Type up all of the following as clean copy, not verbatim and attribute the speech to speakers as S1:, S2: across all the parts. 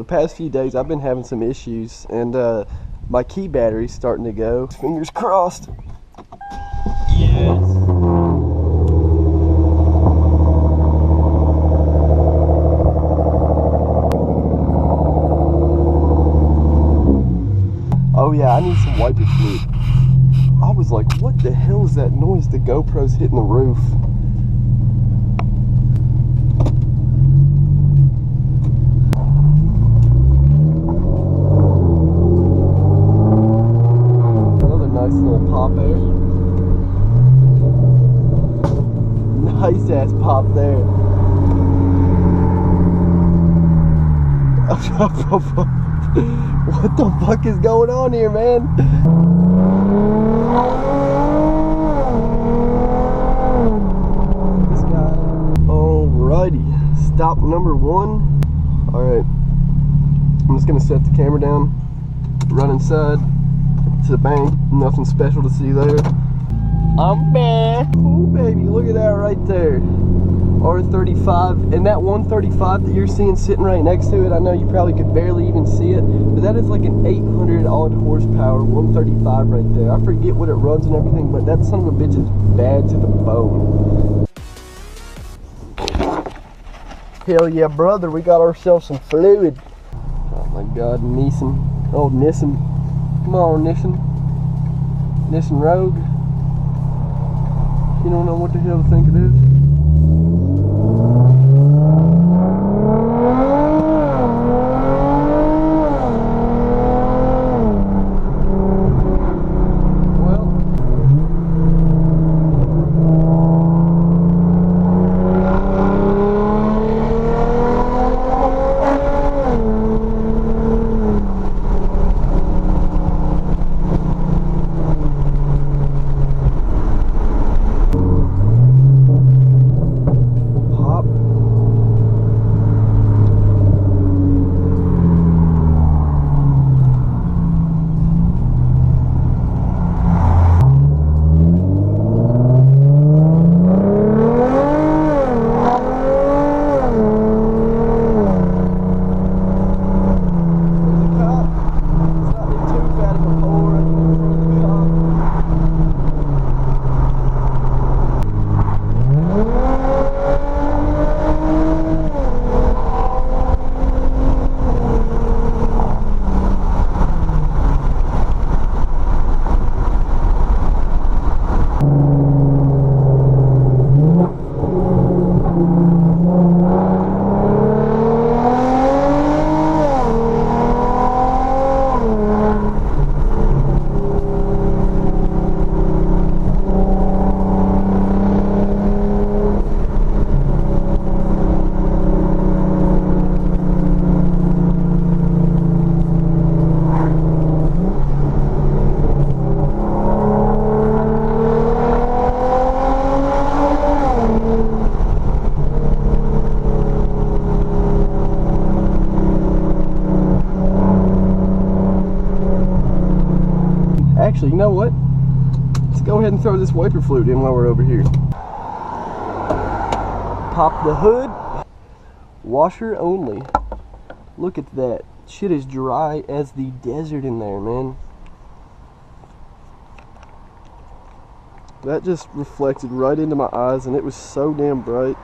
S1: the past few days I've been having some issues, and my key battery's starting to go. Fingers crossed. Yes. Oh yeah, I need some wiper fluid. I was like, what the hell is that noise? The GoPro's hitting the roof. Another nice little pop there. Nice ass pop there. What the fuck is going on here, man? This guy. Alrighty, stop number 1. Alright, I'm just gonna set the camera down, run inside to the bank. Nothing special to see there. I'm back. Oh baby, look at that right there. R35, and that 135 that you're seeing sitting right next to it, I know you probably could barely even see it, but that is like an 800 odd horsepower 135 right there. I forget what it runs and everything, but that son of a bitch is bad to the bone. Hell yeah, brother, we got ourselves some fluid. Oh my god, Nissan. Old Nissan. Come on, Nissan. Nissan Rogue. You don't know what the hell to think it is. Actually, you know what? Let's go ahead and throw this wiper fluid in while we're over here. Pop the hood. Washer only. Look at that. Shit is dry as the desert in there, man. That just reflected right into my eyes, and it was so damn bright.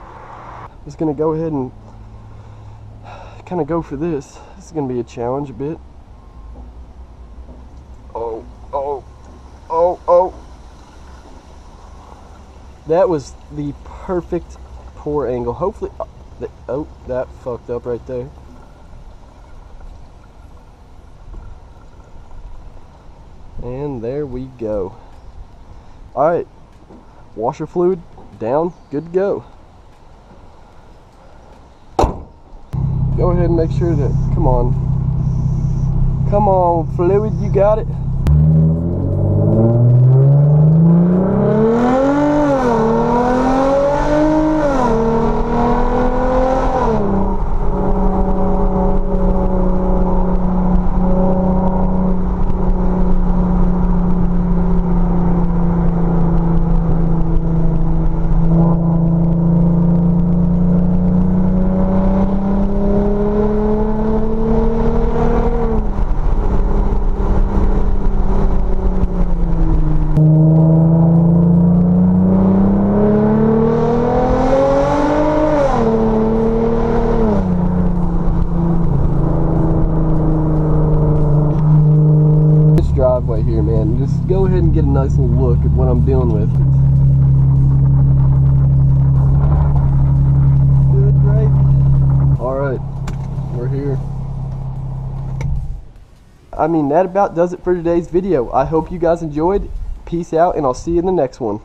S1: I'm just gonna go ahead and kind of go for this. This is gonna be a challenge a bit. Oh, oh, oh, oh. That was the perfect pour angle. Hopefully, oh, that fucked up right there. And there we go. Alright, washer fluid down, good to go. Go ahead and make sure that, come on fluid, you got it. go ahead and get a nice little look at what I'm dealing with. Good gravy. Alright, we're here. I mean, that about does it for today's video. I hope you guys enjoyed. Peace out, and I'll see you in the next one.